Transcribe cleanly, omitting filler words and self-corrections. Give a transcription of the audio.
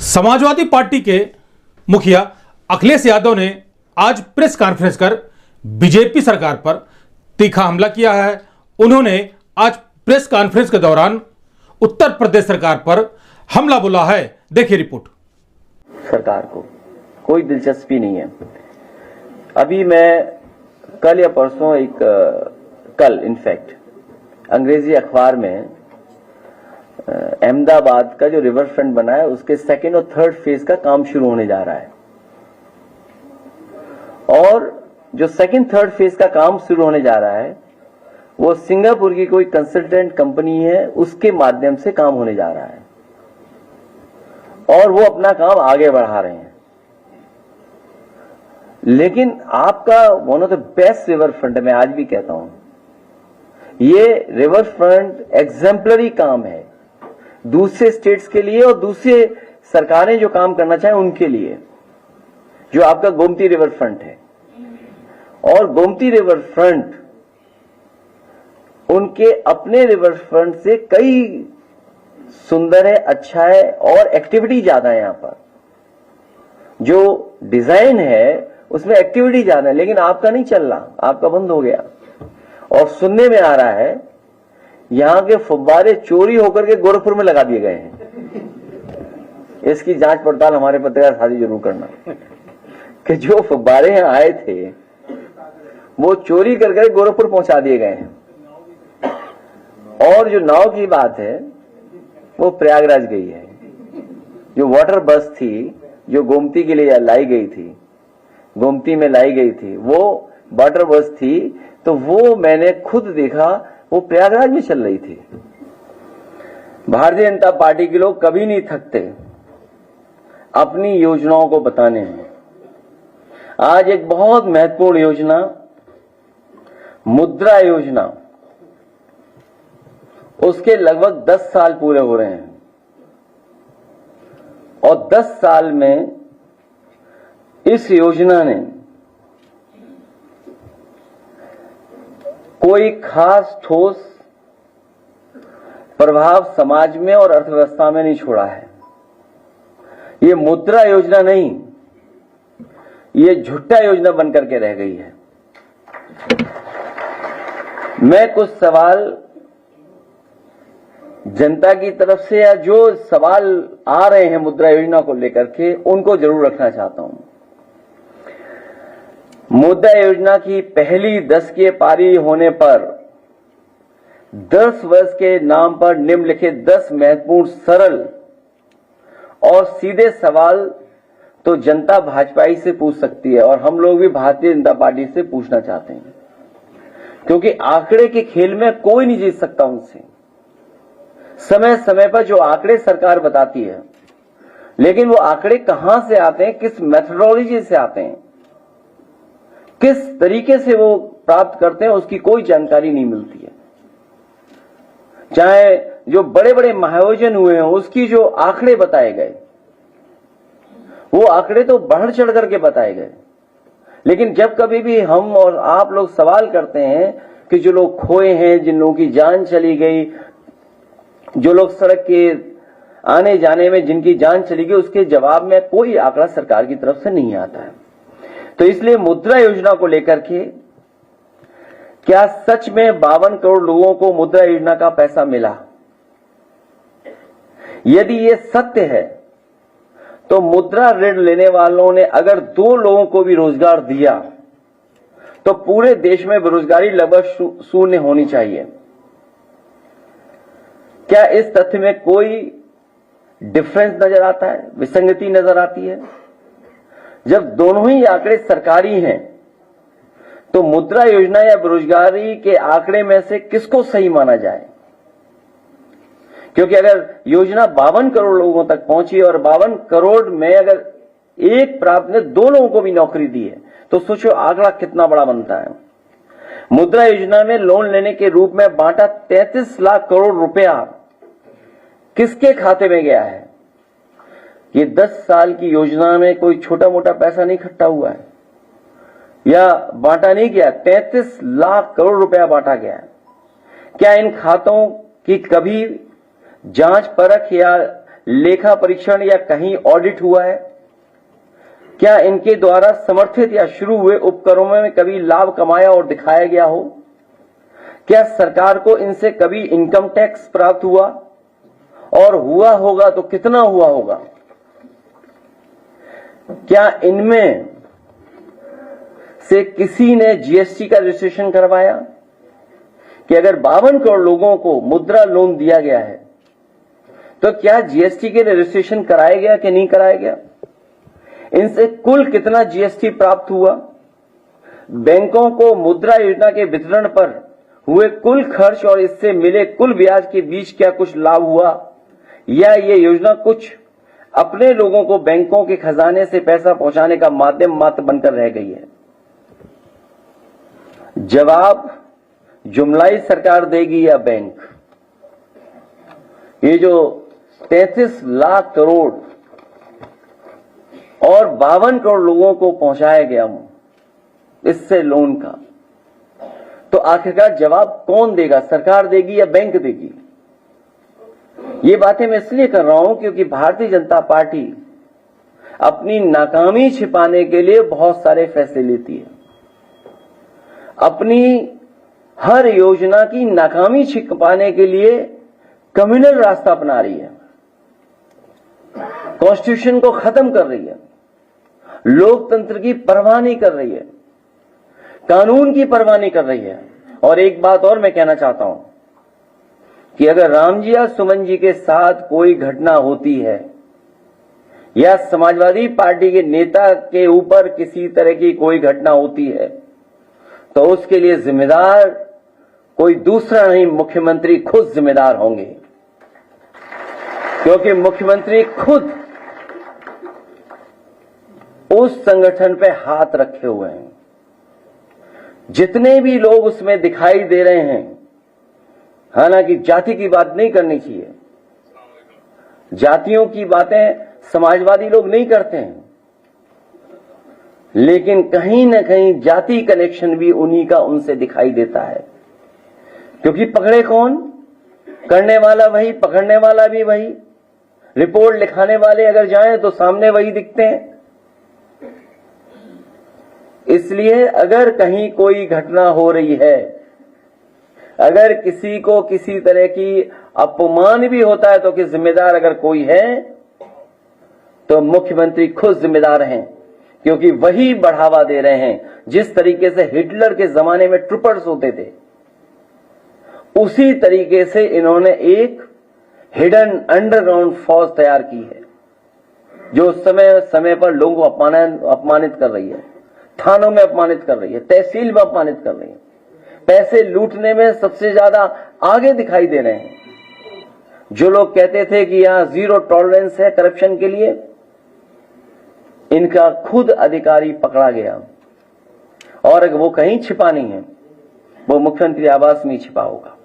Samajwadi party के मुखिया अखिलेश यादव ने आज प्रेस कॉन्फ्रेंस कर बीजेपी सरकार पर तीखा हमला किया है। उन्होंने आज प्रेस कॉन्फ्रेंस के दौरान उत्तर प्रदेश सरकार पर हमला बोला है। देखिए रिपोर्ट। सरकार को कोई दिलचस्पी नहीं है। अभी मैं कल या परसों कल इनफैक्ट अंग्रेजी अखबार में अहमदाबाद का जो रिवर फ्रंट बना है उसके सेकेंड और थर्ड फेज का काम शुरू होने जा रहा है, और जो सेकेंड थर्ड फेज का काम शुरू होने जा रहा है वो सिंगापुर की कोई कंसल्टेंट कंपनी है, उसके माध्यम से काम होने जा रहा है और वो अपना काम आगे बढ़ा रहे हैं। लेकिन आपका one of the best river front, मैं आज भी कहता हूं, ये रिवर फ्रंट एग्जाम्पलरी काम है दूसरे स्टेट्स के लिए और दूसरे सरकारें जो काम करना चाहें उनके लिए, जो आपका गोमती रिवर फ्रंट है। और गोमती रिवर फ्रंट उनके अपने रिवर फ्रंट से कई सुंदर है, अच्छा है और एक्टिविटी ज्यादा है। यहां पर जो डिजाइन है उसमें एक्टिविटी ज्यादा है, लेकिन आपका नहीं चल रहा, आपका बंद हो गया। और सुनने में आ रहा है यहां के फुब्बारे चोरी होकर के गोरखपुर में लगा दिए गए हैं। इसकी जांच पड़ताल हमारे पत्रकार साथी जरूर करना कि जो फुब्बारे यहां आए थे वो चोरी करके गोरखपुर पहुंचा दिए गए हैं। और जो नाव की बात है वो प्रयागराज गई है। जो वाटर बस थी जो गोमती के लिए लाई गई थी, गोमती में लाई गई थी, वो वाटर बस थी, तो वो मैंने खुद देखा, वो प्रयागराज में चल रही थी। भारतीय जनता पार्टी के लोग कभी नहीं थकते अपनी योजनाओं को बताने में। आज एक बहुत महत्वपूर्ण योजना, मुद्रा योजना, उसके लगभग 10 साल पूरे हो रहे हैं और 10 साल में इस योजना ने कोई खास ठोस प्रभाव समाज में और अर्थव्यवस्था में नहीं छोड़ा है। ये मुद्रा योजना नहीं, ये झुट्टा योजना बनकर के रह गई है। मैं कुछ सवाल जनता की तरफ से या जो सवाल आ रहे हैं मुद्रा योजना को लेकर के, उनको जरूर रखना चाहता हूं। मुद्रा योजना की पहली 10 की पारी होने पर 10 वर्ष के नाम पर निम्नलिखित 10 महत्वपूर्ण सरल और सीधे सवाल तो जनता भाजपाई से पूछ सकती है, और हम लोग भी भारतीय जनता पार्टी से पूछना चाहते हैं, क्योंकि आंकड़े के खेल में कोई नहीं जीत सकता उनसे। समय समय पर जो आंकड़े सरकार बताती है, लेकिन वो आंकड़े कहां से आते हैं, किस मेथोडोलॉजी से आते हैं, किस तरीके से वो प्राप्त करते हैं, उसकी कोई जानकारी नहीं मिलती है। चाहे जो बड़े बड़े महायोजन हुए हैं उसकी जो आंकड़े बताए गए, वो आंकड़े तो बढ़ चढ़ करके बताए गए, लेकिन जब कभी भी हम और आप लोग सवाल करते हैं कि जो लोग खोए हैं, जिन लोगों की जान चली गई, जो लोग सड़क के आने जाने में जिनकी जान चली गई, उसके जवाब में कोई आंकड़ा सरकार की तरफ से नहीं आता है। तो इसलिए मुद्रा योजना को लेकर के क्या सच में 52 करोड़ लोगों को मुद्रा योजना का पैसा मिला? यदि ये सत्य है तो मुद्रा ऋण लेने वालों ने अगर 2 लोगों को भी रोजगार दिया तो पूरे देश में बेरोजगारी लगभग शून्य होनी चाहिए। क्या इस तथ्य में कोई डिफरेंस नजर आता है, विसंगति नजर आती है? जब दोनों ही आंकड़े सरकारी हैं तो मुद्रा योजना या बेरोजगारी के आंकड़े में से किसको सही माना जाए? क्योंकि अगर योजना 52 करोड़ लोगों तक पहुंची और 52 करोड़ में अगर एक प्राप्त ने 2 लोगों को भी नौकरी दी है, तो सोचो आंकड़ा कितना बड़ा बनता है। मुद्रा योजना में लोन लेने के रूप में बांटा 33 लाख करोड़ रुपया किसके खाते में गया है? ये 10 साल की योजना में कोई छोटा मोटा पैसा नहीं इकट्ठा हुआ है या बांटा नहीं गया, 33 लाख करोड़ रुपया बांटा गया है। क्या इन खातों की कभी जांच परख या लेखा परीक्षण या कहीं ऑडिट हुआ है? क्या इनके द्वारा समर्थित या शुरू हुए उपक्रमों में कभी लाभ कमाया और दिखाया गया हो? क्या सरकार को इनसे कभी इनकम टैक्स प्राप्त हुआ, और हुआ होगा तो कितना हुआ होगा? क्या इनमें से किसी ने जीएसटी का रजिस्ट्रेशन करवाया? कि अगर 52 करोड़ लोगों को मुद्रा लोन दिया गया है तो क्या जीएसटी के रजिस्ट्रेशन कराया गया कि नहीं कराया गया? इनसे कुल कितना जीएसटी प्राप्त हुआ? बैंकों को मुद्रा योजना के वितरण पर हुए कुल खर्च और इससे मिले कुल ब्याज के बीच क्या कुछ लाभ हुआ, या ये योजना कुछ अपने लोगों को बैंकों के खजाने से पैसा पहुंचाने का माध्यम मात्र बनकर रह गई है? जवाब जुमलाई सरकार देगी या बैंक? ये जो 33 लाख करोड़ और 52 करोड़ लोगों को पहुंचाया गया इससे लोन का, तो आखिरकार जवाब कौन देगा? सरकार देगी या बैंक देगी? ये बातें मैं इसलिए कर रहा हूं क्योंकि भारतीय जनता पार्टी अपनी नाकामी छिपाने के लिए बहुत सारे फैसले लेती है। अपनी हर योजना की नाकामी छिपाने के लिए कम्युनल रास्ता अपना रही है, कॉन्स्टिट्यूशन को खत्म कर रही है, लोकतंत्र की परवाह नहीं कर रही है, कानून की परवाह नहीं कर रही है। और एक बात और मैं कहना चाहता हूं कि अगर राम जी या सुमन जी के साथ कोई घटना होती है या समाजवादी पार्टी के नेता के ऊपर किसी तरह की कोई घटना होती है, तो उसके लिए जिम्मेदार कोई दूसरा नहीं, मुख्यमंत्री खुद जिम्मेदार होंगे। क्योंकि मुख्यमंत्री खुद उस संगठन पे हाथ रखे हुए हैं। जितने भी लोग उसमें दिखाई दे रहे हैं, हालांकि जाति की बात नहीं करनी चाहिए, जातियों की बातें समाजवादी लोग नहीं करते हैं, लेकिन कहीं ना कहीं जाति कनेक्शन भी उन्हीं का उनसे दिखाई देता है। क्योंकि पकड़े कौन? करने वाला वही, पकड़ने वाला भी वही, रिपोर्ट लिखाने वाले अगर जाएं तो सामने वही दिखते हैं। इसलिए अगर कहीं कोई घटना हो रही है, अगर किसी को किसी तरह की अपमान भी होता है, तो कि जिम्मेदार अगर कोई है तो मुख्यमंत्री खुद जिम्मेदार हैं, क्योंकि वही बढ़ावा दे रहे हैं। जिस तरीके से हिटलर के जमाने में ट्रूपर्स होते थे, उसी तरीके से इन्होंने एक हिडन अंडरग्राउंड फौज तैयार की है, जो समय समय पर लोगों को अपमानित कर रही है, थानों में अपमानित कर रही है, तहसील में अपमानित कर रही है, पैसे लूटने में सबसे ज्यादा आगे दिखाई दे रहे हैं। जो लोग कहते थे कि यहां जीरो टॉलरेंस है करप्शन के लिए, इनका खुद अधिकारी पकड़ा गया, और वो कहीं छिपा नहीं है, वो मुख्यमंत्री आवास में छिपा होगा।